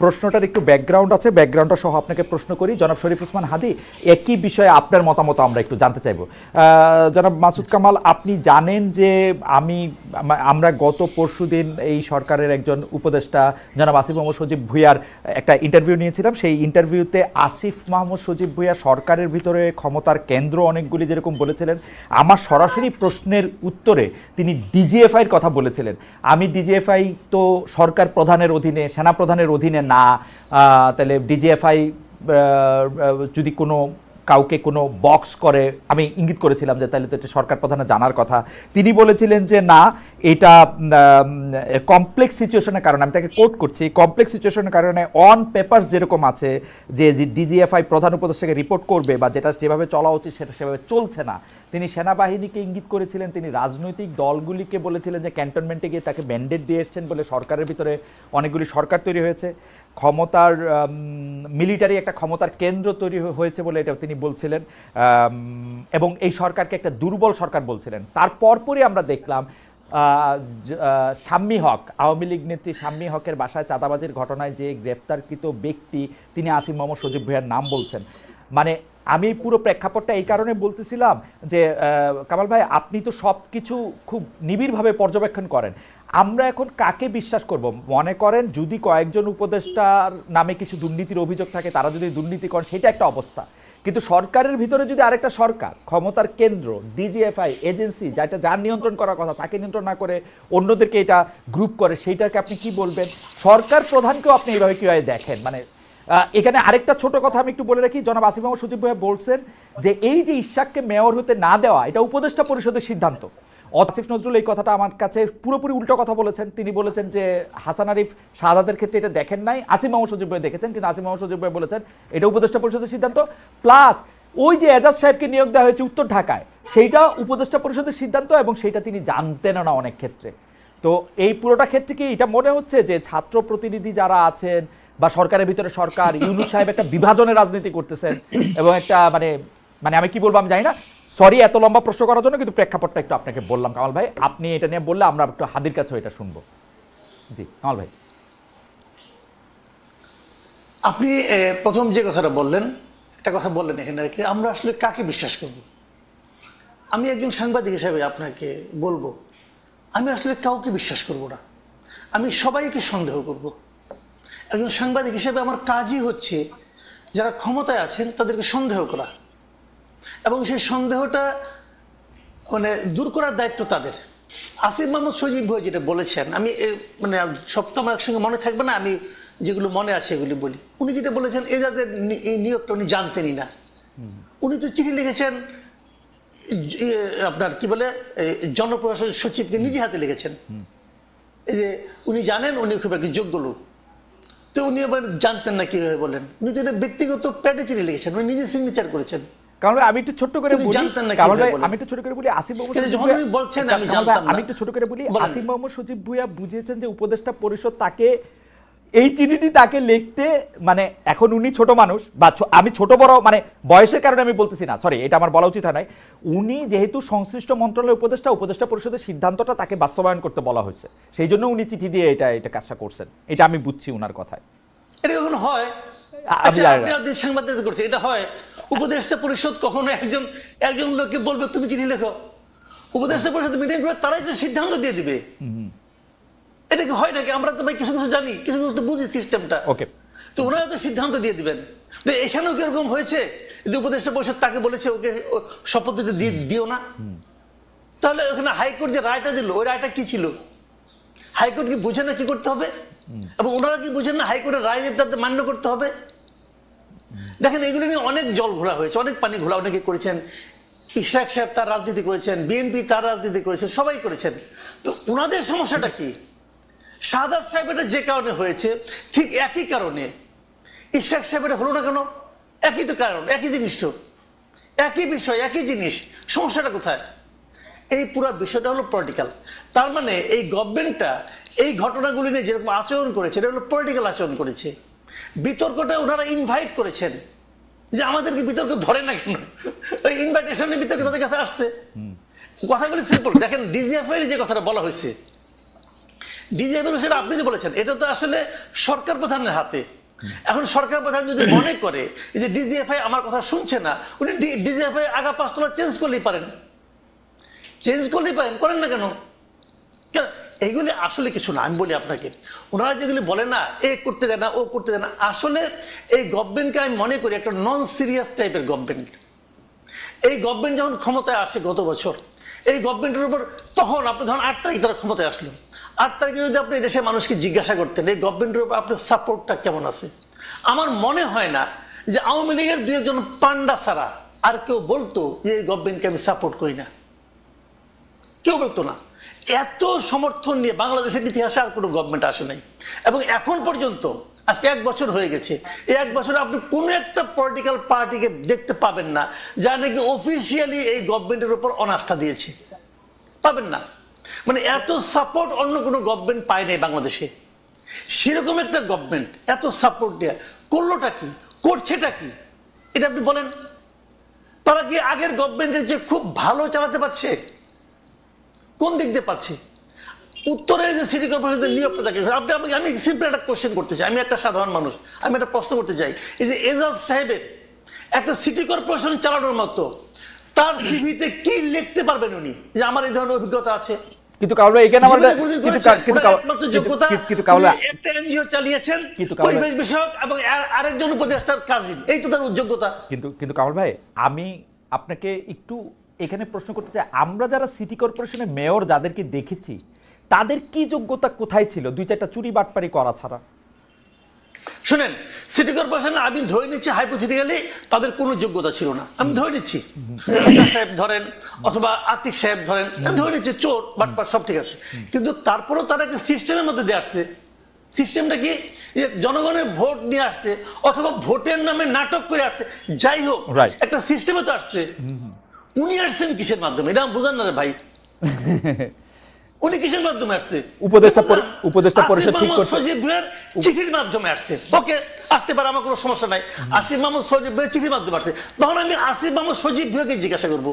প্রশ্নটার একটু ব্যাকগ্রাউন্ড আছে, ব্যাকগ্রাউন্ডটা সহ আপনাকে প্রশ্ন করি। জনাব শরীফ ওসমান হাদী, একই বিষয়ে আপনার মতামত আমরা একটু জানতে চাইব। জনাব মাসুদ কামাল, আপনি জানেন যে আমরা গত পরশুদিন এই সরকারের একজন উপদেষ্টা জনাব আসিফ মোহাম্মদ সজীব ভুঁইয়ার একটা ইন্টারভিউ নিয়েছিলাম। সেই ইন্টারভিউতে আসিফ মোহাম্মদ সজীব ভুঁইয়া সরকারের ভিতরে ক্ষমতার কেন্দ্র অনেকগুলি যেরকম বলেছিলেন, আমার সরাসরি প্রশ্নের উত্তরে তিনি ডিজিএফআইয়ের কথা বলেছিলেন। আমি ডিজিএফআই তো সরকার প্রধানের অধীনে, সেনা প্রধানের অধীনে না, তাহলে ডিজিএফআই যদি কোনো কাউকে কোনো বক্স করে, আমি ইঙ্গিত করেছিলাম যে তাহলে তো এটা সরকার প্রধানের জানার কথা। তিনি বলেছিলেন যে না, এটা কমপ্লেক্স সিচুয়েশনের কারণে, আমি তাকে কোট করছি, কমপ্লেক্স সিচুয়েশনের কারণে অন পেপারস যেরকম আছে যে ডিজিএফআই প্রধান উপদেষ্টাকে রিপোর্ট করবে বা যেটা যেভাবে চলা উচিত সেটা সেভাবে চলছে না। তিনি সেনাবাহিনীকে ইঙ্গিত করেছিলেন, তিনি রাজনৈতিক দলগুলিকে বলেছিলেন যে ক্যান্টনমেন্টে গিয়ে তাকে ম্যান্ডেট দিয়ে এসছেন বলে সরকারের ভিতরে অনেকগুলি সরকার তৈরি হয়েছে, ক্ষমতার মিলিটারি একটা ক্ষমতার কেন্দ্র তৈরি হয়েছে বলে এটা তিনি বলছিলেন, এবং এই সরকারকে একটা দুর্বল সরকার বলছিলেন। তারপরই আমরা দেখলাম শাম্মী হক, আওয়ামী লীগ নেত্রী শাম্মী হকের বাসায় চাঁদাবাজির ঘটনায় যে গ্রেফতারকৃত ব্যক্তি, তিনি আসিফ মোহাম্মদ সজীব ভুঁইয়ার নাম বলছেন। মানে আমি পুরো প্রেক্ষাপটটা এই কারণে বলতেছিলাম যে কামাল ভাই, আপনি তো সব কিছু খুব নিবিড়ভাবে পর্যবেক্ষণ করেন। আমরা এখন কাকে বিশ্বাস করব? মনে করেন যদি কয়েকজন উপদেষ্টার নামে কিছু দুর্নীতির অভিযোগ থাকে, তারা যদি দুর্নীতি করেন সেটা একটা অবস্থা, কিন্তু সরকারের ভিতরে যদি আরেকটা সরকার, ক্ষমতার কেন্দ্র, ডিজিএফআই এজেন্সি, যেটা যার নিয়ন্ত্রণ করার কথা তাকে নিয়ন্ত্রণ না করে অন্যদেরকে এটা গ্রুপ করে, সেইটাকে আপনি কি বলবেন? সরকার প্রধানকেও আপনি এইভাবে কীভাবে দেখেন? মানে এখানে আরেকটা ছোট কথা আমি একটু বলে রাখি, জনাব আসিফ মোহাম্মদ সজীব ভুঁইয়া বলছেন যে এই যে ইশাককে মেয়র হতে না দেওয়া, এটা উপদেষ্টা পরিষদের সিদ্ধান্ত। আসিফ নজরুল এই কথাটা আমার কাছে পুরোপুরি উল্টো কথা বলেছেন। তিনি বলেছেন যে হাসান আরিফ শাহাদাতের ক্ষেত্রে এটা দেখেন নাই, আসিফ মোহাম্মদ সজীব ভুঁইয়া দেখেছেন, কিন্তু আসিফ মোহাম্মদ সজীব ভুঁইয়া বলেছেন এটা উপদেষ্টা পরিষদের সিদ্ধান্ত। প্লাস ওই যে এজাজ সাহেবকে নিয়োগ দেওয়া হয়েছে উত্তর ঢাকায়, সেইটা উপদেষ্টা পরিষদের সিদ্ধান্ত এবং সেইটা তিনি জানতেনও না অনেক ক্ষেত্রে। তো এই পুরোটা ক্ষেত্রে কি এটা মনে হচ্ছে যে ছাত্র প্রতিনিধি যারা আছেন বা সরকারের ভিতরে সরকার, ইউনূস সাহেব একটা বিভাজনের রাজনীতি করতেছেন এবং একটা মানে আমি কি বলবো আমি জানি না। সরি এত লম্বা প্রশ্ন করার জন্য, কিন্তু প্রেক্ষাপটটা একটু আপনাকে বললাম কামাল ভাই, আপনি এটা নিয়ে বললে আমরা একটু হাদির কাছে এটা শুনবো। জি কামাল ভাই, আপনি প্রথম যে কথাটা বললেন, একটা কথা বললেন এখানে আর কি, আমরা আসলে কাকে বিশ্বাস করব? আমি একজন সাংবাদিক হিসেবে আপনাকে বলবো, আমি আসলে কাউকে বিশ্বাস করব না, আমি সবাইকে সন্দেহ করব। একজন সাংবাদিক হিসেবে আমার কাজই হচ্ছে যারা ক্ষমতায় আছেন তাদেরকে সন্দেহ করা, এবং সেই সন্দেহটা মানে দূর করার দায়িত্ব তাদের। আসিফ মোহাম্মদ সজীব ভুঁইয়া যেটা বলেছেন, আমি মানে সব তো আমার একসঙ্গে মনে থাকবে না, আমি যেগুলো মনে আছে এগুলি বলি। উনি যেটা বলেছেন এজাজের এই নিয়োগটা উনি জানতেনই না। উনি তো চিঠি লিখেছেন আপনার কি বলে জনপ্রশাসন সচিবকে নিজে হাতে লিখেছেন, এই যে উনি জানেন উনি খুব একটা যোগ্য লোক, তো উনি আবার জানতেন না কিভাবে বলেন? উনি তো ব্যক্তিগত প্যাডে চিঠি লিখেছেন, উনি নিজে সিগনেচার করেছেন। আমি একটু ছোট করে বলি, আসিফ মোহাম্মদ সজীব ভুঁইয়া বুঝিয়েছেন যে উপদেষ্টা পরিষদ তাকে এই চিঠিটি তাকে লিখতে, মানে এখন উনি ছোট মানুষ বা আমি ছোট বড় মানে বয়সের কারণে আমি বলতেছি না, সরি এটা আমার বলা উচিত হয় নাই। উনি যেহেতু সংশ্লিষ্ট মন্ত্রণালয়ের উপদেষ্টা পরিষদের সিদ্ধান্তটা তাকে বাস্তবায়ন করতে বলা হয়েছে, সেই জন্য উনি চিঠি দিয়ে এটা কাজটা করছেন, এটা আমি বুঝছি উনার কথায়। এটা কখন হয়? সাংবাদিকতা করছে, এটা হয়? উপদেষ্টা পরিষদ কখনো একজন লোককে বলবে তুমি চিঠি লেখো? উপদেষ্টা পরিষদ মিটিং করে তারাই তো সিদ্ধান্ত দিয়ে দিবে। এটা কি হয় নাকি? আমরা তো ভাই কিছু কিছু জানি, কিছু কিছু তো বুঝি সিস্টেমটা। ওকে, তো ওনারা তো সিদ্ধান্ত দিয়ে দিবেন। এখানেও কিরকম হয়েছে যে উপদেষ্টা পরিষদ তাকে বলেছে ওকে শপথ দিতে দিও না, তাহলে ওখানে হাইকোর্ট যে রায়টা দিল, ওই রায়টা কি ছিল? হাইকোর্ট কি বুঝে না কি করতে হবে? এবং ওনারা কি বুঝেন না হাইকোর্টের রায় তাদের মান্য করতে হবে? দেখেন এগুলো নিয়ে অনেক জল ঘোলা হয়েছে, অনেক পানি ঘোলা অনেকে করেছেন। ইশরাক সাহেব তার রাজনীতি করেছেন, বিএনপি তার রাজনীতি করেছেন, সবাই করেছেন। তো ওনাদের সমস্যাটা কি? শাহাদাত সাহেব এটা যে কারণে হয়েছে, ঠিক একই কারণে ইশরাক সাহেব এটা হলো না কেন? একই তো কারণ, একই জিনিস, তো একই বিষয়, একই জিনিস। সমস্যাটা কোথায়? এই পুরো বিষয়টা হলো পলিটিক্যাল। তার মানে এই গভর্নমেন্টটা এই ঘটনাগুলি নিয়ে যেরকম আচরণ করেছে, এটা হলো পলিটিক্যাল আচরণ করেছে। বিতর্কটা ওনারা ইনভাইট করেছেন, যে আমাদেরকে বিতর্ক ধরে না কেন, ওই ইনভাইটেশনের বিতর্ক তাদের কাছে আসছে। কথাগুলি সিম্পল। দেখেন ডিজিএফআই যে কথাটা বলা হয়েছে, ডিজিএফআই সেটা আপনি যে বলেছেন, এটা তো আসলে সরকার প্রধানের হাতে। এখন সরকার প্রধান যদি মনে করে যে ডিজিএফআই আমার কথা শুনছে না, উনি ডিজিএফআই আগা 5 তলা চেঞ্জ করলেই পারেন, করেন না কেন? এইগুলি আসলে কিছু না। আমি বলি আপনাকে, ওনারা যেগুলি বলে না, এ করতে দেয় না, ও করতে দেয় না, আসলে এই গভর্নমেন্টকে আমি মনে করি একটা নন সিরিয়াস টাইপের গভর্নমেন্ট। এই গভর্নমেন্ট যখন ক্ষমতায় আসে গত বছর, এই গভর্নমেন্টের উপর তখন আপনি ধরুন 8 তারিখ তারা ক্ষমতায় আসলো, 8 তারিখে যদি আপনি দেশের মানুষকে জিজ্ঞাসা করতেন এই গভর্নমেন্টের উপর আপনার সাপোর্টটা কেমন আছে, আমার মনে হয় না যে আওয়ামী লীগের 2-1 পান্ডা ছাড়া আর কেউ বলতো যে এই গভর্নমেন্টকে আমি সাপোর্ট করি না। কেউ বলতো না। এত সমর্থন নিয়ে বাংলাদেশের ইতিহাসে আর কোনো গভর্নমেন্ট আসে নাই। এবং এখন পর্যন্ত আজকে 1 বছর হয়ে গেছে, এই 1 বছরে আপনি কোনো একটা পলিটিক্যাল পার্টিকে দেখতে পাবেন না যারা নাকি অফিসিয়ালি এই গভর্নমেন্টের উপর অনাস্থা দিয়েছে, পাবেন না। মানে এত সাপোর্ট অন্য কোনো গভর্নমেন্ট পায় নাই বাংলাদেশে। সেরকম একটা গভর্নমেন্ট এত সাপোর্ট দেয়া করলোটা কি, করছেটা কি, এটা আপনি বলেন। তারা কি আগের গভর্নমেন্টের যে খুব ভালো চালাতে পারছে? কোন দিক দিয়ে পাচ্ছে? উত্তরের যে সিটি কর্পোরেশনের নিয়োগটা, আমি সিম্পল একটা কোশ্চেন করতে চাই, আমি একটা সাধারণ মানুষ, আমি একটা প্রশ্ন করতে চাই। এই যে এজাজ সাহেবের একটা সিটি কর্পোরেশন চালানোর মতো তার সিভিতে কি লিখতে পারবেন উনি যে আমার এই ধরনের অভিজ্ঞতা আছে? কিন্তু কাউলা এখানে আমাদের কিন্তু কাউলা একটা এনজিও চালিয়েছেন পরিবেশ বিষয়ক এবং আরেকজন উপদেষ্টার কাজিন, এই তো তার যোগ্যতা। কিন্তু কামাল ভাই, আমি আপনাকে একটু এখানে প্রশ্ন করতে চাই, আমরা যারা সিটি কর্পোরেশনের মেয়র যাদেরকে দেখেছি তাদের কি যোগ্যতা কোথায় ছিল 2-4টা চুরি বাটপারি করা ছাড়া? শুনেন, সিটি কর্পোরেশনে আমি ধরে নিচ্ছি হাইপোথেটিক্যালি তাদের কোনো যোগ্যতা ছিল না, আমি ধরে নিচ্ছি। সাহেব ধরেন অথবা আতিক সাহেব ধরেন, ধরে নিচ্ছি চোর বাটপার সব ঠিক আছে, কিন্তু তারপরেও তারা একটা সিস্টেমের মধ্যে দিয়ে আসছে। সিস্টেমটা কি? জনগণের ভোট নিয়ে আসছে অথবা ভোটের নামে নাটক করে আসছে, যাই হোক একটা সিস্টেমে তো আসছে। উনি আসছেন কিসের মাধ্যমে? এটা বুঝান না রে ভাই। উনি কিসের মাধ্যমে আসছে? উপদেষ্টা পরিষদ ঠিক করছে, সজীব ভাইয়ের চিঠির মাধ্যমে আসছে। ওকে, আসতে পারে, আমার কোনো সমস্যা নাই। আসিফ মাহমুদ সজীব ভাইয়ের চিঠির মাধ্যমে আসছে। তখন আমি আসিফ মাহমুদ সজীব ভাইকে জিজ্ঞাসা করবো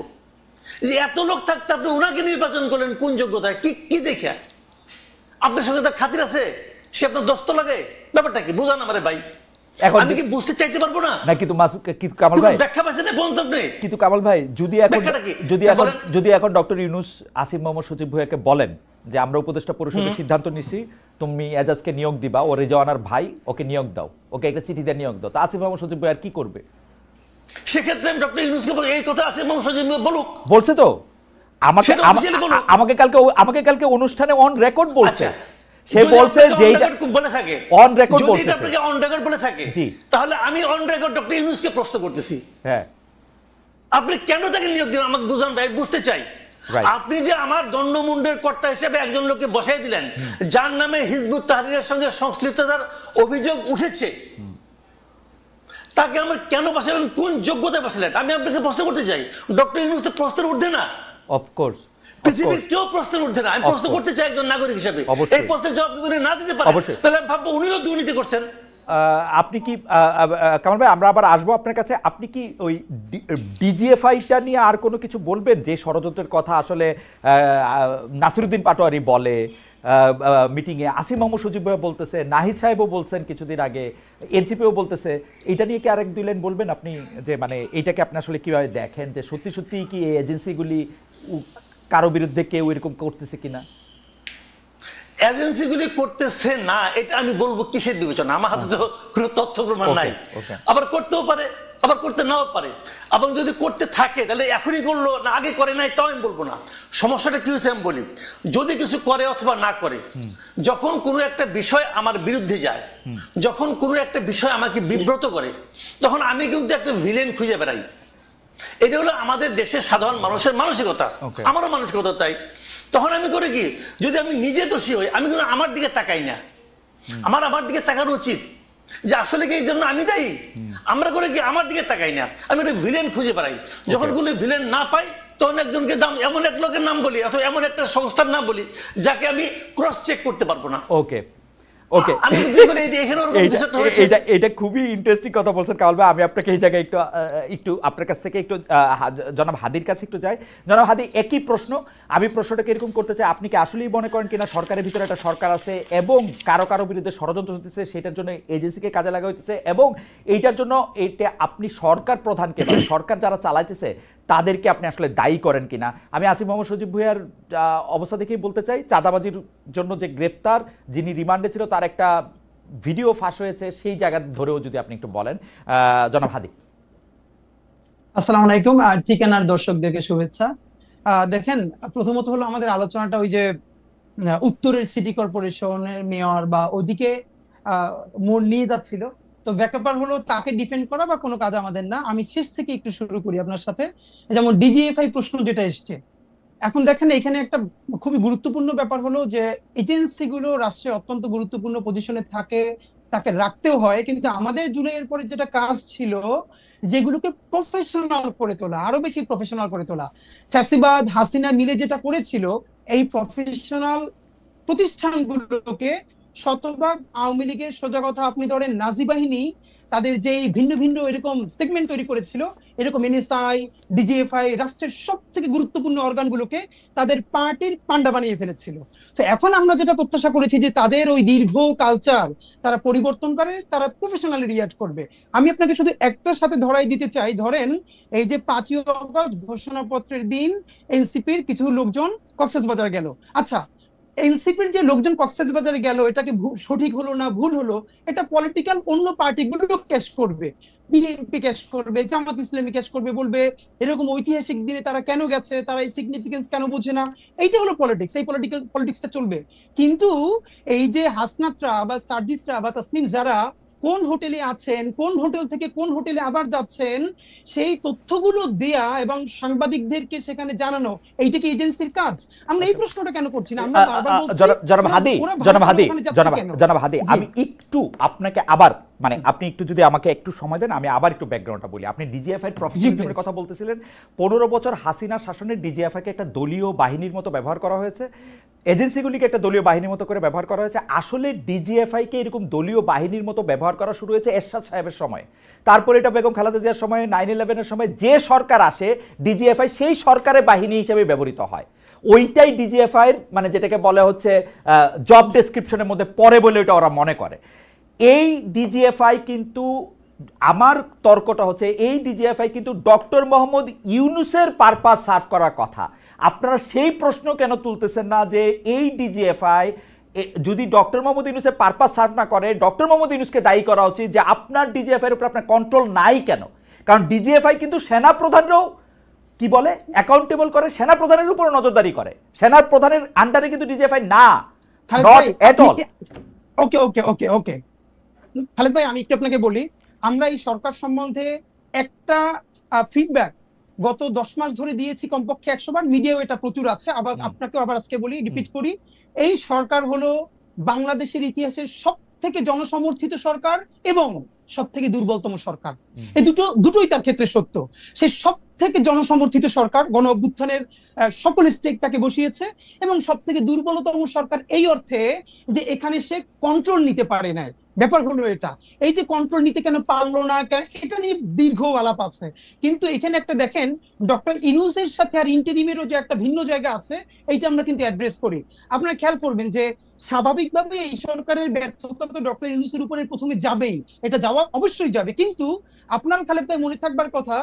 যে এত লোক থাকতে আপনি ওনাকে নির্বাচন করলেন কোন যোগ্যতায়, কি দেখে? আপনার সঙ্গে তার খাতির আছে? সে আপনার দস্ত লাগে? ব্যাপারটা কি বুঝান আমারে ভাই। আমি কি বুঝতে চাইতে পারবো না? না কিন্তু কামাল ভাই ব্যাখ্যা পাচ্ছেন না কোন আপনি? কিন্তু কামাল ভাই, যদি এখন ডক্টর ইউনূস আসিফ মাহমুদ সজীব ভুঁইয়াকে বলেন যে আমরা উপদেষ্টা পরিষদের সিদ্ধান্ত নিছি, তুমি এজাজকে নিয়োগ দিবা, ও রেজওয়ানার ভাই, ওকে নিয়োগ দাও, ওকে একটা চিঠি দিয়ে নিয়োগ দাও, তা আসিফ মাহমুদ সজীব ভুঁইয়া কি করবে? সেক্ষেত্রে ডক্টর ইউনূসকে এই কথা আসিফ মাহমুদ সজীব বলুক, বলছে তো আমাকে কালকে অনুষ্ঠানে অন রেকর্ড বলছে। সে বলছে যে বলে থাকে অন রেকর্ড বলছে, আপনাকে অন রেকর্ড বলে থাকে। তাহলে আমি অন রেকর্ড ডক্টর ইউনূসকে প্রশ্ন করতেছি, হ্যাঁ আপনি কেন তাকে নিয়োগ দিলেন আমাকে বুঝান ভাই, বুঝতে চাই। আপনি যে আমার দণ্ডমুণ্ডের কর্তা হিসেবে একজন লোককে বসাই দিলেন যার নামে হিজবুত তাহরীরের সঙ্গে সংশ্লিষ্টতার অভিযোগ উঠেছে, তাকে আমার কেন বসালেন, কোন যোগ্যতায় বসালেন? আমি আপনাকে প্রশ্ন করতে চাই। ডক্টর ইউনূস তো প্রশ্নের ঊর্ধ্বে না, অফকোর্স পৃথিবীর কেউ প্রশ্নের ঊর্ধ্বে না। আমি প্রশ্ন করতে চাই একজন নাগরিক হিসেবে, এই প্রশ্নের জবাব যদি না দিতে পারেন তাহলে আমি ভাববো উনিও দুর্নীতি করছেন। আপনি কি কামাল ভাই, আমরা আবার আসবো আপনার কাছে, আপনি কি ওই ডিজিএফআইটা নিয়ে আর কোনো কিছু বলবেন? যে ষড়যন্ত্রের কথা আসলে নাসিরুদ্দিন পাটোয়ারি বলে মিটিংয়ে, আসিফ মাহমুদ সজীব ভাই বলতেছে, নাহিদ সাহেবও বলছেন কিছুদিন আগে, এনসিপিও বলতেছে, এটা নিয়ে কি আরেক 2 লাইন বলবেন আপনি? যে মানে এইটাকে আপনি আসলে কিভাবে দেখেন, যে সত্যি সত্যি কি এই এজেন্সিগুলি কারো বিরুদ্ধে কেউ এরকম করতেছে কিনা? এজেন্সিগুলি করতেছে না এটা আমি বলবো কিসের বিবেচনা? আমার হাতে তো কোনো তথ্য প্রমাণ নাই। আবার করতেও পারে, আবার করতে নাও পারে। এবং যদি করতে থাকে তাহলে এখনই করলো না আগে করে নাই, তাও আমি বলবো না। সমস্যাটা কি হয়েছে আমি বলি, যদি কিছু করে অথবা না করে, যখন কোনো একটা বিষয় আমার বিরুদ্ধে যায়, যখন কোনো একটা বিষয় আমাকে বিব্রত করে, তখন আমি কিন্তু একটা ভিলেন খুঁজে বেড়াই। এটা হলো আমাদের দেশের সাধারণ মানুষের মানসিকতা, আমারও মানসিকতা তাই। তখন আমি করে কি, যদি আমি নিজে দোষী হই, আমি কিন্তু আমার দিকে তাকাই না, আমার দিকে তাকানো উচিত যে আসলে কি এই জন্য আমি দায়ী। আমরা করে কি আমার দিকে তাকাই না, আমি একটা ভিলেন খুঁজে বেড়াই। যখন কোনো ভিলেন না পাই তখন একজনকে এমন এক লোকের নাম বলি অথবা এমন একটা সংস্থার নাম বলি যাকে আমি ক্রস চেক করতে পারবো না। ওকে, আমি জিজ্ঞেস করি এখানে ওরকম কিছু একটা হয়েছে? এটা খুবই ইন্টারেস্টিং কথা বলছেন কামাল ভাই। আমি আপনাকে এই জায়গায় একটু আপনার কাছ থেকে একটু জনাব হাদির কাছে একটু যাই। জনাব হাদি, একই প্রশ্ন, আমি প্রশ্নটাকে এরকম করতে চাই, আপনি কি আসলেই মনে করেন কিনা সরকারের ভিতরে একটা সরকার আছে এবং কারো কারো বিরুদ্ধে ষড়যন্ত্র হতেছে, সেটার জন্য এজেন্সিকে কাজে লাগা হইতেছে, এবং এইটার জন্য এটা আপনি সরকার প্রধানকে বা সরকার যারা চালাইতেছে তাদেরকে আপনি আসলে দায়ী করেন কিনা? আমি আসিফ মোহাম্মদ সজীব ভুঁইয়ার অবস্থা দেখেই বলতে চাই, চাঁদাবাজির জন্য যে গ্রেপ্তার, যিনি রিমান্ডে ছিল, তার একটা ভিডিও ফাঁস হয়েছে, সেই জায়গা ধরেও যদি আপনি একটু বলেন। জনাব হাদি। আসসালামু আলাইকুম, ঠিকানার দর্শকদেরকে শুভেচ্ছা। দেখেন, প্রথমত হলো আমাদের আলোচনাটা ওই যে উত্তরের সিটি কর্পোরেশনের মেয়র বা ওদিকে মোড় নিয়ে যাচ্ছিল। তো ব্যাপার হলো তাকে ডিফেন্ড করা বা কোনো কাজ আমাদের না। আমি শেষ থেকে একটু শুরু করি আপনার সাথে। যেমন ডিজিএফআই প্রশ্ন যেটা এসছে, এখন দেখেন এখানে একটা খুবই গুরুত্বপূর্ণ ব্যাপার হলো যে এজেন্সি গুলো রাষ্ট্রের অত্যন্ত গুরুত্বপূর্ণ পজিশনে থাকে, তাকে রাখতেও হয়, কিন্তু আমাদের জুলাইয়ের পরে যেটা কাজ ছিল যেগুলোকে প্রফেশনাল করে তোলা, আরো বেশি প্রফেশনাল করে তোলা। ফ্যাসিবাদ হাসিনা মিলে যেটা করেছিল, এই প্রফেশনাল প্রতিষ্ঠানগুলোকে শতভাগ আওয়ামী লীগের, সোজা কথা আপনি ধরেন নাজি বাহিনী তাদের যে ভিন্ন ভিন্ন এরকম সেগমেন্ট তৈরি করেছিল, এরকম এনএসআই, ডিজিএফআই রাষ্ট্রের সব থেকে গুরুত্বপূর্ণ অর্গানগুলোকে তাদের পার্টির পান্ডা বানিয়ে ফেলেছিল। তো এখন আমরা যেটা প্রত্যাশা করেছি যে তাদের ওই দীর্ঘ কালচার তারা পরিবর্তন করে, তারা প্রফেশনালি রিয়াক্ট করবে। আমি আপনাকে শুধু একটার সাথে ধরাই দিতে চাই, ধরেন এই যে 5ই আগস্ট ঘোষণাপত্রের দিন এনসিপির কিছু লোকজন কক্সবাজার গেল। আচ্ছা, এনসিপির যে লোকজন কক্সবাজারে গেল, এটাকে সঠিক হলো না ভুল হলো, এটা পলিটিক্যাল অন্য পার্টিগুলো ক্যাশ করবে, বিএনপি ক্যাশ করবে, জামাত ইসলামী ক্যাশ করবে, বলবে এরকম ঐতিহাসিক দিনে তারা কেন গেছে, তারা এই সিগনিফিকেন্স কেন বোঝে না। এইটা হলো পলিটিক্স, এই পলিটিক্সটা চলবে। কিন্তু এই যে হাসনাতরা বা সার্জিসরা বা তাসনিম যারা কোন হোটেলে আছেন, কোন হোটেল থেকে কোন হোটেলে আবার যাচ্ছেন, সেই তথ্যগুলো দেয়া এবং সাংবাদিকদেরকে সেখানে জানানো, এইটা কি এজেন্সির কাজ? আমরা এই প্রশ্নটা কেন করছি না? আমরা বারবার বলছি জনাব হাদি, জনাব হাদি, আমি একটু আপনাকে আবার, মানে আপনি একটু যদি আমাকে একটু সময় দেন, আমি আবার একটু ব্যাকগ্রাউন্ডটা বলি। আপনি ডিজিএফআই এর প্রফেশনালিজমের কথা বলতেছিলেন। 15 বছর হাসিনা শাসনের ডিজিএফআই কে একটা দলীয় বাহিনীর মতো ব্যবহার করা হয়েছে, এজেন্সিগুলিকে একটা দলীয় বাহিনীর মতো করে ব্যবহার করা হয়েছে। আসলে ডিজিএফআই কে এরকম দলীয় বাহিনীর মতো ব্যবহার করা শুরু হয়েছে এরশাদ সাহেবের সময়, তারপরে এটা বেগম খালেদা জিয়ার সময়, 9/11-এর সময় যে সরকার আসে ডিজিএফআই সেই সরকারের বাহিনী হিসেবে ব্যবহৃত হয়। ওইটাই ডিজিএফআই এর, মানে যেটাকে বলা হচ্ছে জব ডেসক্রিপশনের মধ্যে পড়ে বলে ওটা ওরা মনে করে। এই ডিজিএফআই কিন্তু, আমার তর্কটা হচ্ছে, এই ডিজিএফআই কিন্তু ডক্টর মোহাম্মদ ইউনূসের পারপাস সার্ভ করার কথা। আপনারা সেই প্রশ্ন কেন তুলতেছেন না যে এই ডিজিএফআই যদি ডক্টর মোহাম্মদ ইউনূসের পারপাস সার্ভ না করে, ডক্টর মোহাম্মদ ইউনূসকে দায়ী করা উচিত যে আপনার ডিজিএফআই এর উপর আপনার কন্ট্রোল নাই কেন? কারণ ডিজিএফআই কিন্তু সেনা প্রধানরাও কি বলে অ্যাকাউন্টেবল করে, সেনা প্রধানের উপর নজরদারি করে, সেনা প্রধানের আন্ডারে কিন্তু ডিজিএফআই না, নট এট অল। ওকে ওকে ওকে ওকে খালেদ ভাই, আমি একটু আপনাকে বলি, আমরা এই সরকার সম্বন্ধে একটা ফিডব্যাক গত 10 মাস ধরে দিয়েছি কমপক্ষে 100 বার, মিডিয়াও এটা প্রচুর আছে। আবার আপনাকেও আবার আজকে বলি, রিপিট করি, এই সরকার হলো বাংলাদেশের ইতিহাসের সব থেকে জনসমর্থিত সরকার এবং সব থেকে দুর্বলতম সরকার। এই দুটোই তার ক্ষেত্রে সত্য। সে সব থেকে জনসমর্থিত সরকার, গণ অভ্যুত্থানের সকল স্টেক তাকে বসিয়েছে, এবং সব থেকে দুর্বলতম সরকার এই অর্থে যে এখানে সে কন্ট্রোল নিতে পারে না। ব্যাপার হলো এটা, এই যে কন্ট্রোল নিতে কেন পারলো না, এটা নিয়ে দীর্ঘ আলাপ আছে। কিন্তু এখানে একটা দেখেন, ডক্টর ইউনূসের সাথে আর ইন্টারিমেরও যে একটা ভিন্ন জায়গা আছে, এইটা আমরা কিন্তু অ্যাড্রেস করি। আপনারা খেয়াল করবেন যে স্বাভাবিকভাবে এই সরকারের ব্যর্থতা তো ডক্টর ইউনূসের উপরে প্রথমে যাবেই, এটা যাওয়া অবশ্যই যাবে। কিন্তু আপনার খালেদ ভাই মনে থাকবার কথা,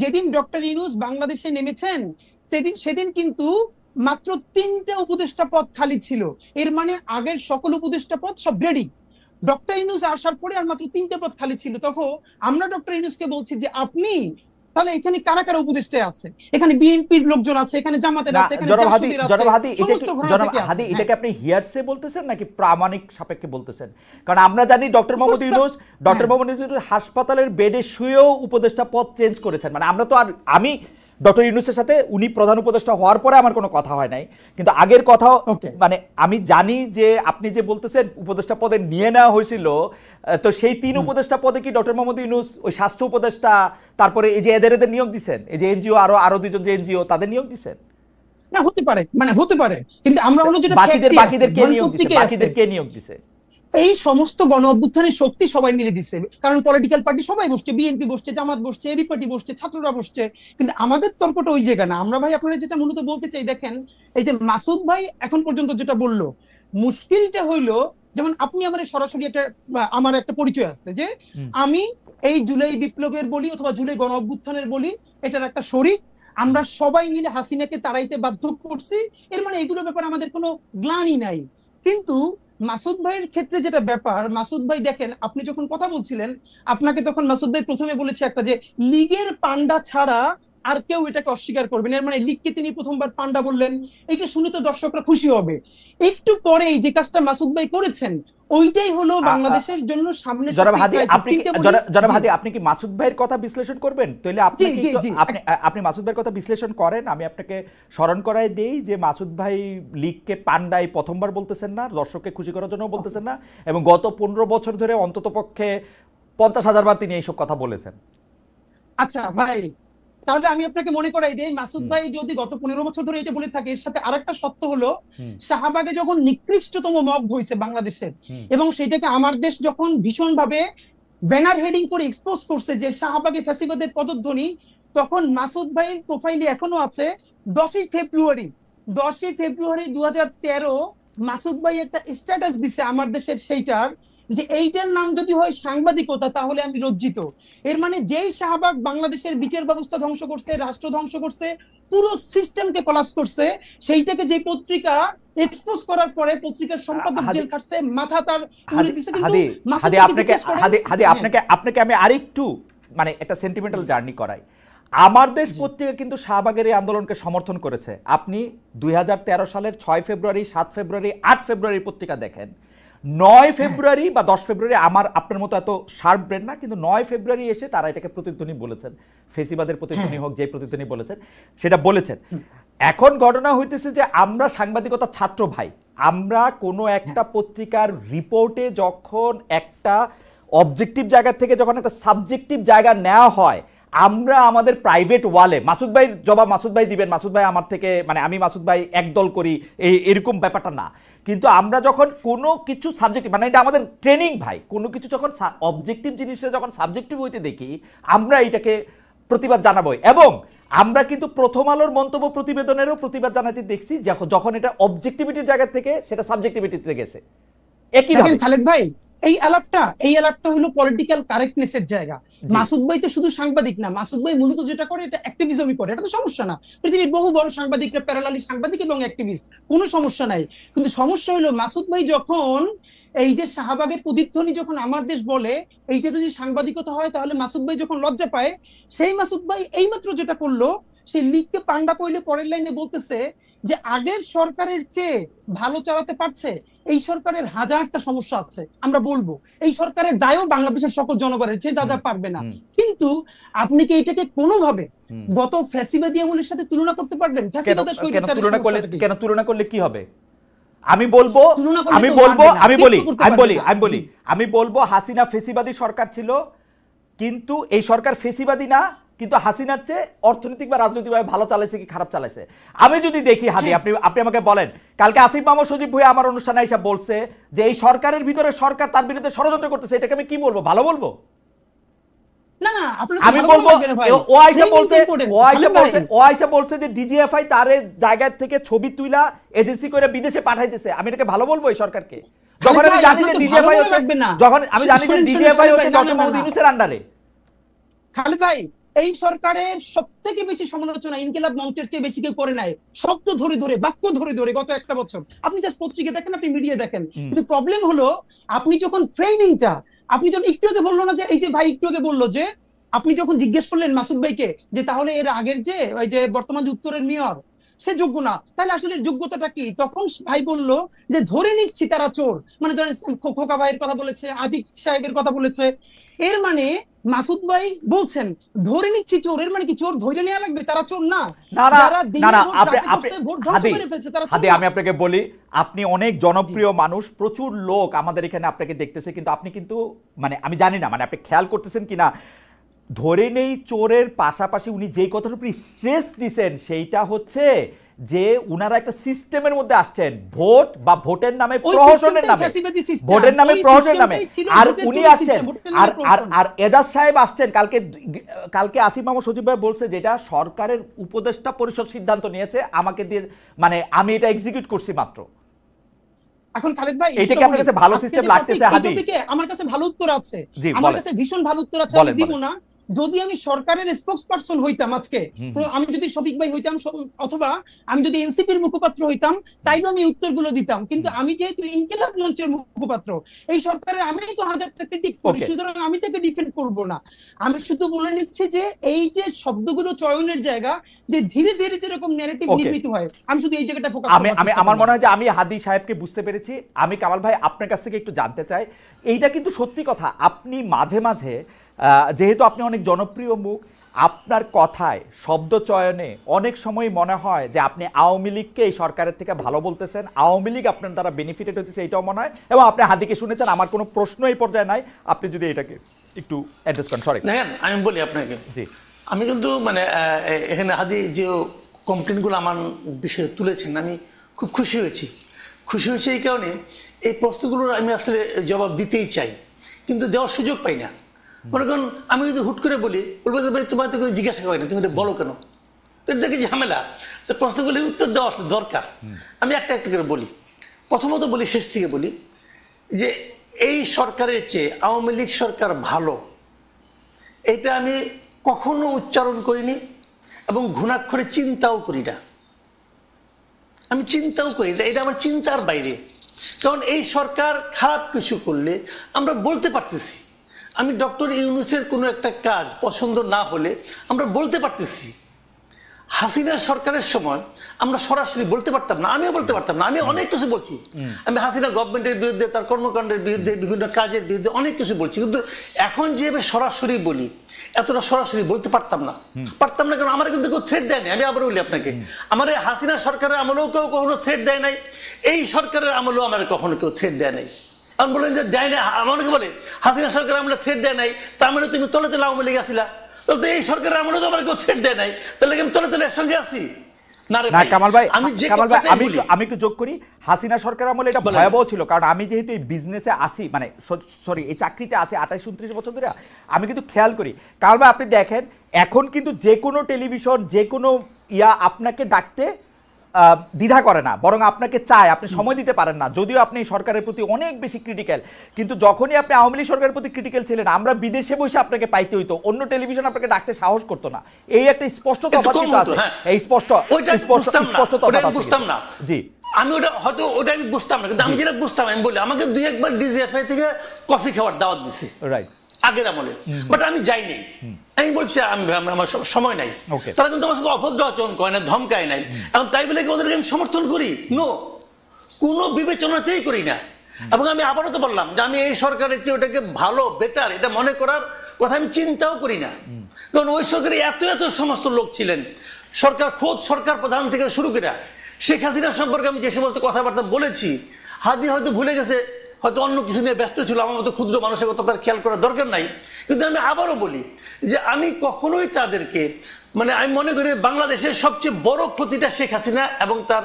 যেদিন ডক্টর ইউনূস বাংলাদেশে নেমেছেন সেদিন কিন্তু মাত্র 3টা উপদেষ্টা পদ খালি ছিল। এর মানে আগের সকল উপদেষ্টা পদ সব রেডি, ডক্টর ইউনূস আসার পরে আর মাত্র 3টে পদ খালি ছিল। তখন আমরা ডক্টর ইউনূসকে বলছি যে আপনি তাহলে এখানে কারা কারা উপদেষ্টা আছে, এখানে বিএনপির লোকজন আছে, এখানে জামাতের আছে, এখানে জাসদের আছে, জনাব হাদি, এটাকে আপনি হিয়ারসে বলতেছেন নাকি প্রামাণিক সাপেক্ষে বলতেছেন? কারণ আমরা জানি ডক্টর মোহাম্মদ ইউনূস হাসপাতালের বেডে শুয়েও উপদেষ্টা পদ চেঞ্জ করেছেন। মানে আমরা তো, আর আমি ডক্টর ইউনূসের সাথে, উনি প্রধান উপদেষ্টা হওয়ার পরে আমার কোনো কথা হয় নাই, কিন্তু আগের কথা, মানে আমি জানি যে আপনি যে বলতেছেন উপদেষ্টা পদে নিয়ে নেওয়া হয়েছিল, তো সেই 3 উপদেষ্টা পদে কি ডক্টর মোহাম্মদ ইউনূস ওই স্বাস্থ্য উপদেষ্টা, তারপরে এই যে এদের নিয়োগ দিচ্ছেন, এই যে এনজিও, আরো 2জন যে এনজিও, তাদের নিয়োগ দিচ্ছেন? না, হতে পারে, মানে হতে পারে, কিন্তু আমরা হলো যেটা বাকিদের কে নিয়োগ দিছে? এই সমস্ত গণ অভ্যুত্থানের শক্তি সবাই মিলে দিচ্ছে, কারণ পলিটিক্যাল পার্টি সবাই বসছে, বিএনপি বসছে, জামাত বসছে, এবি পার্টি বসছে, ছাত্ররা বসছে, কিন্তু আমাদের তর্কটা ওই জায়গা না। আমরা ভাই আপনারা যেটা মূলত বলতে চাই, দেখেন এই যে মাসুদ ভাই এখন পর্যন্ত যেটা বললো, মুশকিলটা হইলো যেমন আপনি আমার সরাসরি একটা আমার একটা পরিচয় আছে যে আমি এই জুলাই বিপ্লবের বলি অথবা জুলাই গণ অভ্যুত্থানের বলি, এটার একটা শরিক। আমরা সবাই মিলে হাসিনাকে তাড়াইতে বাধ্য করছি, এর মানে এগুলো ব্যাপারে আমাদের কোনো গ্লানি নাই। কিন্তু মাসুদ ভাইয়ের ক্ষেত্রে যেটা ব্যাপার, মাসুদ ভাই দেখেন আপনি যখন কথা বলছিলেন, আপনাকে তখন মাসুদ ভাই প্রথমে বলেছে একটা যে লীগের পান্ডা ছাড়া আর কেউ এটাকে অস্বীকার করবেন, এর মানে লীগকে তিনি প্রথমবার পান্ডা বললেন। এটা শুনে তো দর্শকরা খুশি হবে। একটু পরেই যে কাজটা মাসুদ ভাই করেছেন, ওইটাই হলো বাংলাদেশের জন্য সামনে। জনাব হাদি, আপনি কি মাসুদ ভাইয়ের কথা বিশ্লেষণ করবেন? তাহলে আপনি মাসুদ ভাইয়ের কথা বিশ্লেষণ করেন, আমি আপনাকে স্মরণ করাই দেই যে মাসুদ ভাই লীগকে পান্ডাই প্রথমবার বলতেছেন না, দর্শককে খুশি করার জন্য বলতেছেন না, এবং গত 15 বছর ধরে অন্তত পক্ষে 50,000 বার তিনি এইসব কথা বলেছেন। আচ্ছা ভাই, তাহলে আমি আপনাকে মনে করাই দিই, মাসুদ ভাই যদি গত 15 বছর ধরে এটা বলে থাকে, এর সাথে আরেকটা সত্য হলো শাহবাগে যখন নিকৃষ্টতম মব হয়েছে বাংলাদেশের, এবং সেটাকে আমার দেশ যখন ভীষণভাবে ব্যানার হেডিং করে এক্সপোজ করছে যে শাহবাগে ফ্যাসিবাদের পদধ্বনি, তখন মাসুদ ভাইয়ের প্রোফাইলে এখনো আছে 10ই ফেব্রুয়ারি 2013 মাসুদ ভাই একটা স্ট্যাটাস দিছে আমার দেশের সেইটার, যে এইটার নাম যদি হয় সাংবাদিকতা তাহলে আমি লজ্জিত। এর মানে যেই শাহবাগ বাংলাদেশের বিচার ব্যবস্থা ধ্বংস করছে, রাষ্ট্র ধ্বংস করছে, পুরো সিস্টেমকে কোলাপস করছে, সেইটাকে যে পত্রিকা এক্সপোজ করার পরে পত্রিকার সম্পাদক জেল কাটছে, মাথা তার উড়ে দিছে। কিন্তু আপনাকে আমি আরেকটু মানে একটা সেন্টিমেন্টাল জার্নি করাই। আমার দেশ পত্রিকা কিন্তু শাহবাগের এই আন্দোলনকে সমর্থন করেছে। আপনি 2013 সালের 6 ফেব্রুয়ারি, 7 ফেব্রুয়ারি, 8 ফেব্রুয়ারি পত্রিকা দেখেন। 9 ফেব্রুয়ারি বা 10 ফেব্রুয়ারি, আমার আপনার মতো এত শার্প ব্রেন না, কিন্তু 9 ফেব্রুয়ারি এসে তারা এটাকে প্রতিধ্বনি বলেছেন, ফেসিবাদের প্রতিধ্বনি হোক, যে প্রতিধ্বনি বলেছেন সেটা বলেছেন। এখন ঘটনা হইতেছে যে আমরা সাংবাদিকতা ছাত্র ভাই, আমরা কোনো একটা পত্রিকার রিপোর্টে যখন একটা অবজেক্টিভ জায়গা থেকে যখন একটা সাবজেক্টিভ জায়গা নেওয়া হয়, আমরা আমাদের প্রাইভেট ওয়ালে, মাসুদ ভাই জবাব মাসুদ ভাই দিবেন, মাসুদ ভাই আমার থেকে মানে আমি মাসুদ ভাই একদল করি এরকম ব্যাপারটা না, কিন্তু আমরা যখন কোনো কিছু সাবজেক্টিভ, মানে এটা আমাদের ট্রেনিং ভাই, কোনো কিছু যখন অবজেক্টিভ জিনিসটা যখন সাবজেক্টিভ হইতে দেখি আমরা এটাকে প্রতিবাদ জানাবো। এবং আমরা কিন্তু প্রথম আলোর মন্তব্য প্রতিবেদনেরও প্রতিবাদ জানাতে দেখছি যখন এটা অবজেক্টিভিটির জায়গা থেকে সেটা সাবজেক্টিভিটিতে গেছে। একই খালেদ ভাই, এই আলাপটা হলো পলিটিক্যাল কারেক্টনেসের জায়গা। মাসুদ ভাই তো শুধু সাংবাদিক না, মাসুদ ভাই মূলত যেটা করে এটা অ্যাক্টিভিজমই করে, এটা তো সমস্যা না। পৃথিবীর বহু বড় সাংবাদিকরা প্যারালালি সাংবাদিক এবং অ্যাক্টিভিস্ট, কোনো সমস্যা নাই। কিন্তু সমস্যা হলো মাসুদ ভাই যখন এই যে শাহবাগের প্রতিধ্বনি যখন আমার দেশ বলে, এইটা যদি সাংবাদিকতা হয় তাহলে মাসুদ ভাই যখন লজ্জা পায়, সেই মাসুদ ভাই এইমাত্র যেটা করলো, সে লীগকে পান্ডা কইলে পরের লাইনে বলতেছে যে আগের সরকারের চেয়ে ভালো চালাতে পারছে, এই সরকারের হাজারটা সমস্যা আছে, আমরা বলবো এই সরকারের দায়ও বাংলাদেশের সকল জনগণের, যে যা যা পারবে না। কিন্তু আপনি কি এটাকে কোনোভাবে গত ফ্যাসিবাদী আমলের সাথে তুলনা করতে পারবেন? কেন তুলনা করলে কি হবে? আমি বলবো হাসিনা ফেসিবাদী সরকার ছিল, কিন্তু এই সরকার ফেসিবাদী না, কিন্তু হাসিনার চেয়ে অর্থনৈতিক বা রাজনৈতিকভাবে ভালো চালাইছে কি খারাপ চালাইছে? আমি যদি দেখি হাদি, আপনি আমাকে বলেন, কালকে আসিফ মাহমুদ সজীব ভুঁইয়া আমার অনুষ্ঠানে এসে বলছে যে এই সরকারের ভিতরে সরকার তার বিরুদ্ধে ষড়যন্ত্র করতেছে, এটাকে আমি কি বলবো? ভালো বলবো? আমি বলবো ও আইসা বলছে যে ডিজিএফআই তার জায়গা থেকে ছবি তুইলা এজেন্সি করে বিদেশে পাঠাইতেছে, আমি এটাকে ভালো বলবো এই সরকারকে? যখন আমি জানি যে ডিজিএফআই হচ্ছে ডক্টর মোহাম্মদ ইউনূসের আন্ডারে। খালেদ ভাই, এই সরকারের সবথেকে বেশি সমালোচনা ইনকিলাব মঞ্চের চেয়ে বেশি কেউ করে নাই, শব্দ ধরে ধরে, বাক্য ধরে ধরে গত একটা বছর। আপনি জাস্ট পত্রিকা দেখেন, আপনি মিডিয়া দেখেন, কিন্তু প্রবলেম হলো আপনি যখন ফ্রেমিংটা, আপনি যখন একটু আগে বললো না যে এই যে ভাই একটু আগে বললো যে আপনি যখন জিজ্ঞেস করলেন মাসুদ ভাইকে যে তাহলে এর আগের যে ওই যে বর্তমান যে উত্তরের মেয়র সে যোগ্য না, তাহলে আসলে যোগ্যতাটা কি? তখন ভাই বলল যে ধরে নিচ্ছি তারা চোর, মানে ধরেন খোকা ভাইয়ের কথা বলেছে, আদিক সাহেবের কথা বলেছে, এর মানে মাসুদ ভাই বলছেন ধরে নিচ্ছি চোর, এর মানে কি চোর ধরে নেওয়া লাগবে? তারা চোর না। আমি আপনাকে বলি, আপনি অনেক জনপ্রিয় মানুষ, প্রচুর লোক আমাদের এখানে আপনাকে দেখতেছে, কিন্তু আপনি কিন্তু মানে আমি জানি না মানে আপনি খেয়াল করতেছেন কিনা, ধরে নেই চোরের পাশাপাশি উনি যেই কথার উপর স্ট্রেস দিচ্ছেন সেইটা হচ্ছে যে উনারা একটা সিস্টেমের মধ্যে আসছেন, ভোট বা ভোটের নামে প্রহসনের নামে, ভোটের নামে প্রহসনের নামে, আর উনি আসছেন আর এজাজ সাহেব আসছেন কালকে আসিফ মাহমুদ সজীব ভাই বলছে যেটা সরকারের উপদেষ্টা পরিষদ সিদ্ধান্ত নিয়েছে আমাকে দিয়ে, মানে আমি এটা এক্সিকিউট করছি মাত্র। এখন খালেদ ভাই, এটা কি আপনার কাছে ভালো সিস্টেম লাগতেছে? হাদি, আমার কাছে ভালো উত্তর আছে, জি, আমার কাছে ভীষণ ভালো উত্তর আছে, আমি দিব না। যদি আমি সরকারের স্পোকসপারসন হইতাম আজকে, আমি যদি শফিক ভাই হইতাম, অথবা আমি যদি এনসিপির মুখপাত্র হইতাম, তাইলে আমি উত্তরগুলো দিতাম। কিন্তু আমি যেহেতু ইনকিলাব মঞ্চের মুখপাত্র, এই সরকারের আমি তো হাজারটা ক্রিটিক করি, সুতরাং আমি তাকে ডিফেন্ড করব না। আমি শুধু বলে নিচ্ছি যে এই যে শব্দগুলো চয়নের জায়গা, যে ধীরে ধীরে যেরকম ন্যারেটিভ নির্মিত হয়, আমি শুধু এই জায়গাটা ফোকাস আমি আমার মনে হয় যে আমি হাদি সাহেবকে বুঝতে পেরেছি। আমি কামাল ভাই আপনার কাছ থেকে একটু জানতে চাই, এইটা কিন্তু সত্যি কথা, আপনি মাঝে মাঝে যেহেতু আপনি অনেক জনপ্রিয় মুখ, আপনার কথায় শব্দ চয়নে অনেক সময় মনে হয় যে আপনি আওয়ামী লীগকে এই সরকারের থেকে ভালো বলতেছেন, আওয়ামী লীগ আপনার দ্বারা বেনিফিটেড হতেছে, এটাও মনে হয়। এবং আপনি হাদিকে শুনেছেন, আমার কোনো প্রশ্ন এই পর্যায়ে নাই, আপনি যদি এটাকে একটু অ্যাড্রেস করেন। সরি, দেখেন আমি বলি আপনাকে, জি, আমি কিন্তু মানে এখানে হাদি যে কমপ্লেনগুলো আমার বিষয়ে তুলেছেন, আমি খুব খুশি হয়েছি এই কারণে, এই প্রশ্নগুলোর আমি আসলে জবাব দিতেই চাই, কিন্তু দেওয়ার সুযোগ পাই না। মনে করুন আমি যদি হুট করে বলি, বলবো যে ভাই তোমার তো কেউ জিজ্ঞাসা করে না, তুমি এটা বলো কেন, তো এটা কি ঝামেলা? তো প্রশ্নগুলি উত্তর দেওয়া দরকার। আমি একটা একটা করে বলি। প্রথমত বলি, শেষ থেকে বলি, যে এই সরকারের চেয়ে আওয়ামী লীগ সরকার ভালো, এটা আমি কখনো উচ্চারণ করিনি এবং ঘুণাক্ষরে চিন্তাও করি না। আমি চিন্তাও করি না, এটা আমার চিন্তার বাইরে। কারণ এই সরকার খারাপ কিছু করলে আমরা বলতে পারতেছি। আমি ডক্টর ইউনূসের কোনো একটা কাজ পছন্দ না হলে আমরা বলতে পারতেছি। হাসিনা সরকারের সময় আমরা সরাসরি বলতে পারতাম না, আমিও বলতে পারতাম না, আমি অনেক কিছু বলছি। আমি হাসিনা গভর্নমেন্টের বিরুদ্ধে, তার কর্মকাণ্ডের বিরুদ্ধে, বিভিন্ন কাজের বিরুদ্ধে অনেক কিছু বলছি, কিন্তু এখন যেভাবে সরাসরি বলি, এতটা সরাসরি বলতে পারতাম না। কারণ আমার কিন্তু কেউ থ্রেট দেয়নি। আমি আবার বলি আপনাকে, আমার এই হাসিনা সরকারের আমলেও কেউ কখনো থ্রেট দেয় নাই, এই সরকারের আমলেও আমার কখনো কেউ থ্রেট দেয় নাই। আমি বলেন যে দেয় না, আমাকে বলে হাসিনা সরকার আমলে থ্রেট দেয় নাই, তার মানে তুমি তলে তলে আওয়ামী লীগ আসিলা, তাহলে তো এই সরকারের আমলে তো আমার কেউ থ্রেট দেয় নাই, তাহলে আমি তলে তলে এর সঙ্গে আসি না রে কামাল ভাই। আমি একটু যোগ করি, হাসিনা সরকার আমলে এটা ভয়াবহ ছিল, কারণ আমি যেহেতু এই বিজনেসে আসি, মানে সরি এই চাকরিতে আসি 28-29 বছর ধরে, আমি কিন্তু খেয়াল করি। কামাল ভাই আপনি দেখেন, এখন কিন্তু যে কোনো টেলিভিশন, যে কোনো আপনাকে ডাকতে দ্বিধা করে না, বরং আপনাকে চায়, আপনি সময় দিতে পারেন না, যদিও আপনি সরকারের প্রতি অনেক বেশি ক্রিটিক্যাল। কিন্তু যখনই আপনি আওয়ামী লীগ সরকারের প্রতি ক্রিটিক্যাল ছিলেন, আমরা বিদেশে বসে আপনাকে পাইতে হইতো, অন্য টেলিভিশন আপনাকে ডাকতে সাহস করতো না। এই একটা স্পষ্ট তফাৎ কিন্তু আছে, এই স্পষ্ট তফাৎ বুঝতাম না। জি, আমি ওটা আমি বুঝতাম না, কিন্তু আমি যেটা বুঝতাম, আমি বলি আমাকে 2-1 বার ডিজিএফআই থেকে কফি খাওয়ার দাওয়াত দিছে, রাইট, আগের আমলে, বাট আমি যাইনি। আমি বলছি আমার সময় নাই। তারা কিন্তু আমার সঙ্গে অভদ্র আচরণ করে না, ধমকায় নাই। এখন তাই বলে কি ওদেরকে আমি সমর্থন করি? নো, কোনো বিবেচনাতেই করি না। এবং আমি আবারও তো বললাম যে আমি এই সরকারের চেয়ে ওটাকে ভালো, বেটার, এটা মনে করার কথা আমি চিন্তাও করি না। কারণ ওই সরকারে এত এত সমস্ত লোক ছিলেন, খোদ সরকার প্রধান থেকে শুরু করে শেখ হাসিনা সম্পর্কে আমি যে সমস্ত কথাবার্তা বলেছি, হাদি হয়তো ভুলে গেছে, হয়তো অন্য কিছু নিয়ে ব্যস্ত ছিল, আমার মতো ক্ষুদ্র মানুষের কথা তার খেয়াল করার দরকার নাই। কিন্তু আমি আবারও বলি যে আমি কখনোই তাদেরকে, মানে আমি মনে করি বাংলাদেশের সবচেয়ে বড় ক্ষতিটা শেখ হাসিনা এবং তার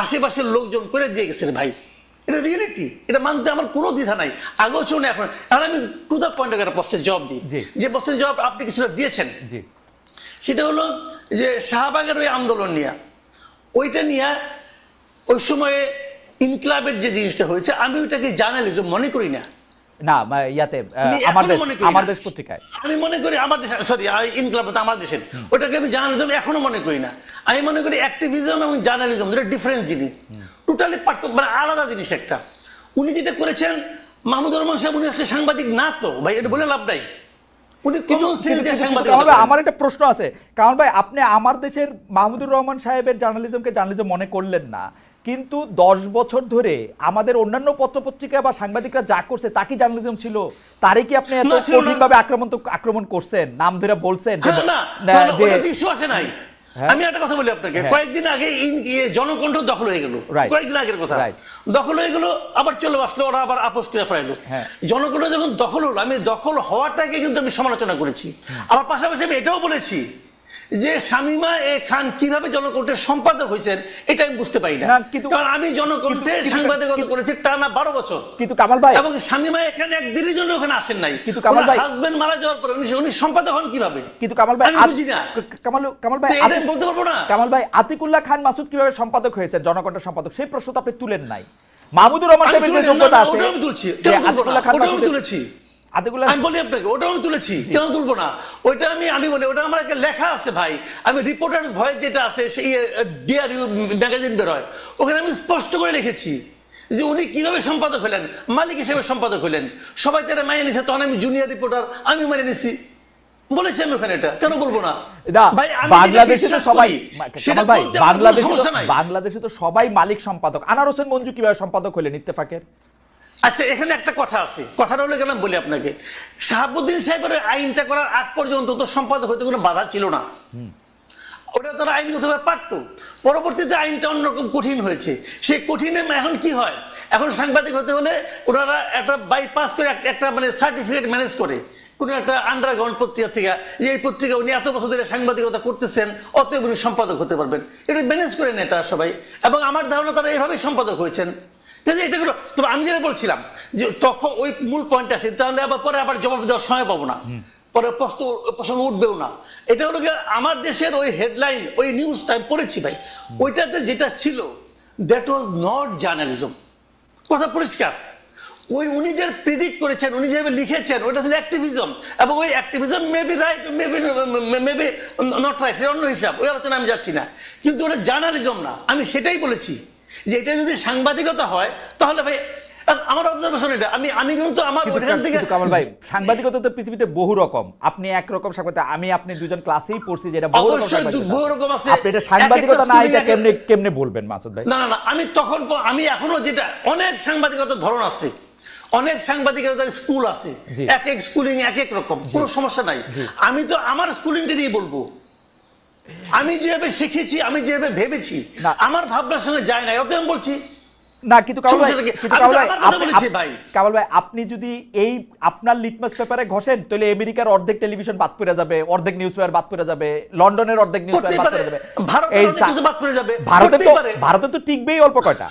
আশেপাশের লোকজন করে দিয়ে গেছে ভাই। এটা রিয়েলিটি, এটা মানতে আমার কোনো দ্বিধা নাই। আগেও ছিল না, এখন আমি টু দ্য পয়েন্ট একটা প্রশ্নের জবাব দিই, যে প্রশ্নের জবাব আপনি কিছুটা দিয়েছেন। সেটা হলো যে শাহবাগের ওই আন্দোলন নিয়ে, ওইটা নিয়ে ওই সময়ে ইনক্লাবের যে জিনিসটা হয়েছে, আমি ওইটাকে জার্নালিজম মনে করি না। না, ইয়াতে আমার দেশ পত্রিকায় আমি মনে করি, আমার দেশ, সরি ইনক্লাব তো আমার দেশের, ওটাকে আমি জার্নালিজম এখনো মনে করি না। আমি মনে করি অ্যাক্টিভিজম এবং জার্নালিজম দুটো ডিফারেন্ট জিনিস, টোটালি মানে আলাদা জিনিস একটা। উনি যেটা করেছেন, মাহমুদুর রহমান সাহেব, উনি আসলে সাংবাদিক না তো ভাই, এটা বলে লাভ নাই। আমার একটা প্রশ্ন আছে, কারণ ভাই আপনি আমার দেশের মাহমুদুর রহমান সাহেবের জার্নালিজমকে জার্নালিজম মনে করলেন না, কিন্তু 10 বছর ধরে আমাদের অন্যান্য পত্রপত্রিকা বা সাংবাদিকরা যা করছে তা কি জার্নালিজম ছিল? তারে কি আপনি এত কঠিনভাবে আক্রমণ করছেন, নাম ধরে বলছেন? আমি একটা কথা বলি আপনাকে, কয়েকদিন আগে জনকণ্ঠ দখল হয়ে গেল, কয়েকদিন আগের কথা, দখল হয়ে গেল, আবার চলে আসলো, ওরা আবার আপোষ করে ফেরাইলো। জনকণ্ঠ যখন দখল হলো, আমি দখল হওয়াটাকে কিন্তু আমি সমালোচনা করেছি। আমার পাশাপাশি আমি এটাও বলেছি যে শামীমা এ খান কিভাবে জনকণ্ঠের সম্পাদক হয়েছেন এটা আমি বুঝতে পারি না, কারণ আমি জনকণ্ঠের সাংবাদিকতা করেছি টানা 12 বছর। কিন্তু কামাল ভাই, এবং শামীমা এখানে একদিনের জন্য ওখানে আসেন নাই, কিন্তু কামাল ভাই হাজবেন্ড মারা যাওয়ার পরে উনি সম্পাদক হন কিভাবে? কিন্তু কামাল ভাই আমি বুঝি না, কামাল ভাই এটা বলতে পারবো না। কামাল ভাই, আতিকুল্লাহ খান মাসুদ কিভাবে সম্পাদক হয়েছে, জনকণ্ঠের সম্পাদক, সেই প্রশ্ন তো আপনি তুলেন নাই। মাহমুদুর রহমান সাহেবের যে যোগ্যতা আছে, ওটা আমি তুলছি, আতিকুল্লাহ খান মাসুদ তুলেছি, আমি বলি আপনাকে ওটাও আমি তুলেছি, কেন তুলবো না? ওইটা আমি বলি ওটা আমার একটা লেখা আছে ভাই, আমি রিপোর্টার্স ভয়েস যেটা আছে সেই ডিআরইউ ম্যাগাজিন বের হয়, ওখানে আমি স্পষ্ট করে লিখেছি যে উনি কিভাবে সম্পাদক হলেন, মালিক হিসেবে সম্পাদক হলেন, সবাই তারা মেনে নিছে, তখন আমি জুনিয়র রিপোর্টার, আমি মেনে নিছি, বলেছি আমি ওখানে, এটা কেন বলবো না? ভাই বাংলাদেশে তো সবাই, ভাই বাংলাদেশে তো সবাই মালিক সম্পাদক। আনার হোসেন মঞ্জু কিভাবে সম্পাদক হলেন ইত্তেফাকের? আচ্ছা, এখানে একটা কথা আছে, কথাটা হলে গেলাম বলি আপনাকে, শাহাবুদ্দিন সাহেবের আইনটা করার আগ পর্যন্ত তো সম্পাদক হইতে কোনো বাধা ছিল না, ওটা তারা আইনগতভাবে পারত। পরবর্তীতে আইনটা অন্যরকম কঠিন হয়েছে, সেই কঠিনে এখন কি হয়, এখন সাংবাদিক হতে হলে ওনারা একটা বাইপাস করে একটা মানে সার্টিফিকেট ম্যানেজ করে কোন একটা আন্ডারগ্রাউন্ড পত্রিকা থেকে, যে এই পত্রিকা উনি এত বছর ধরে সাংবাদিকতা করতেছেন, অতএব উনি সম্পাদক হতে পারবেন, এটা ম্যানেজ করে নেয় তারা সবাই। এবং আমার ধারণা তারা এইভাবেই সম্পাদক হয়েছেন। এটা হলো, তবে আমি যেটা বলছিলাম যে তখন ওই মূল পয়েন্ট আসে, তাহলে আবার পরে আবার জবাব দেওয়ার সময় পাবো না, পরে প্রসঙ্গ উঠবেও না। এটা হলো আমার দেশের ওই হেডলাইন, ওই নিউজটা আমি পড়েছি ভাই, ওইটাতে যেটা ছিল দ্যাট ওয়াজ নট জার্নালিজম, কথা পরিষ্কার। উনি যে প্রেডিক্ট করেছেন, উনি যেভাবে লিখেছেন, ওইটা ছিল অ্যাক্টিভিজম, এবং ওই activism maybe right, maybe not right, সেটা অন্য হিসাব, ওই আলোচনা আমি যাচ্ছি না, কিন্তু ওটা জার্নালিজম না। আমি সেটাই বলেছি যে এটা যদি সাংবাদিকতা হয় তাহলে ভাই আমার অবজারভেশন এটা, আমি কিন্তু আমার ওখান থেকে। কামাল ভাই, সাংবাদিকতা তো পৃথিবীতে বহু রকম, আপনি একরকম সাংবাদিক, আমি আপনি দুজন ক্লাসেই পড়ছি যে এটা বহু রকম আছে, আপনি এটা সাংবাদিকতা না, এটা কেমনে বলবেন মাসুদ ভাই? না, আমি এখনো যেটা, অনেক সাংবাদিকতার ধরন আছে, অনেক সাংবাদিকতার স্কুল আছে, এক এক স্কুলিং এক এক রকম, কোনো সমস্যা নাই। আমি তো আমার স্কুলিংটা নিয়ে বলবো, আমি যেভাবে শিখেছি, আমি যেভাবে ভেবেছি, আমার ভাবনার সঙ্গে যায় না, অত আমি বলছি না। কিন্তু কামাল ভাই, আপনি যদি এই আপনার লিটমাস পেপারে ঘষেন, তাহলে আমেরিকার অর্ধেক টেলিভিশন বাদ পড়ে যাবে, অর্ধেক নিউজ পেপার বাদ পড়ে যাবে, লন্ডনের অর্ধেক নিউজ পেপার বাদ পড়ে যাবে, ভারতে তো টিকবেই অল্প কয়টা।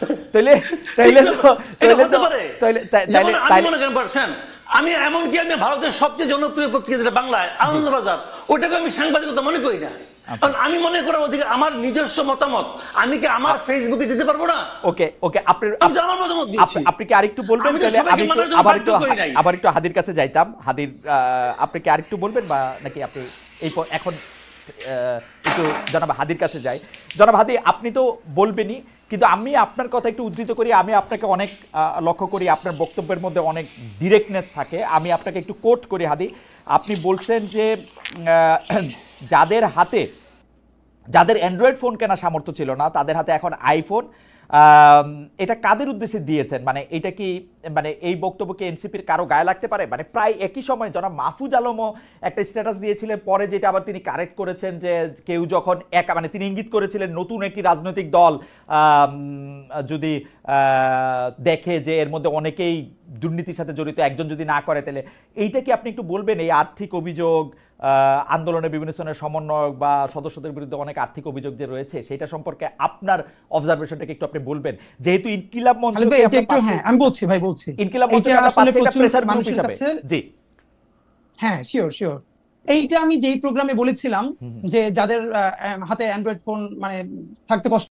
আমি এমনকি আমি ভারতের সবচেয়ে জনপ্রিয় পত্রিকা যেটা বাংলায়, আনন্দবাজার, ওটাকে আমি সাংবাদিকতা মনে করি না, কারণ আমি মনে করার অধিকার, আমার নিজস্ব মতামত আমি কি আমার ফেসবুকে দিতে পারবো না? ওকে, আমার মতামত দিচ্ছি, আপনি কি আরেকটু বলবেন? আবার একটু হাদির কাছে যাইতাম। হাদির, আপনি কি আরেকটু বলবেন, বা নাকি আপনি এখন একটু জনাব হাদির কাছে যাই? জনাব হাদি, আপনি তো বলবেনই, কিন্তু আমি আপনার কথা একটু উদ্ধৃত করি। আমি আপনাকে অনেক লক্ষ্য করি, আপনার বক্তব্যের মধ্যে অনেক ডিরেক্টনেস থাকে। আমি আপনাকে একটু কোট করি হাদি। আপনি বলছেন যে যাদের অ্যান্ড্রয়েড ফোন কেনার সামর্থ্য ছিল না, তাদের হাতে এখন আইফোন। এটা কাদের উদ্দেশ্যে দিয়েছেন? মানে এটা কি, মানে এই বক্তব্যকে এনসিপির কারো গায়ে লাগতে পারে? মানে প্রায় একই সময় জনাব মাহফুজ আলমও একটা স্ট্যাটাস দিয়েছিলেন, পরে যেটা আবার তিনি কারেক্ট করেছেন যে কেউ যখন মানে তিনি ইঙ্গিত করেছিলেন নতুন একটি রাজনৈতিক দল যদি দেখে যে এর মধ্যে অনেকেই দুর্নীতির সাথে জড়িত, একজন যদি না করে, তাহলে এইটা কি আপনি একটু বলবেন? এই আর্থিক অভিযোগ, আন্দোলনের বিভিন্ন ধরনের সমন্বয়ক বা সদস্যদের বিরুদ্ধে অনেক আর্থিক অভিযোগ যে রয়েছে, সেটা সম্পর্কে আপনার অবজারভেশনটাকে একটু আপনি বলবেন। যেহেতু ইনকিলাব মঞ্চ, আমি বলছি ভাই, বলছি ইনকিলাব মঞ্চ প্রেসার গ্রুপ হিসেবে, জি হ্যাঁ, শিওর। এইটা আমি যেই প্রোগ্রামে বলেছিলাম যে যাদের হাতে অ্যান্ড্রয়েড ফোন মানে থাকতে কষ্ট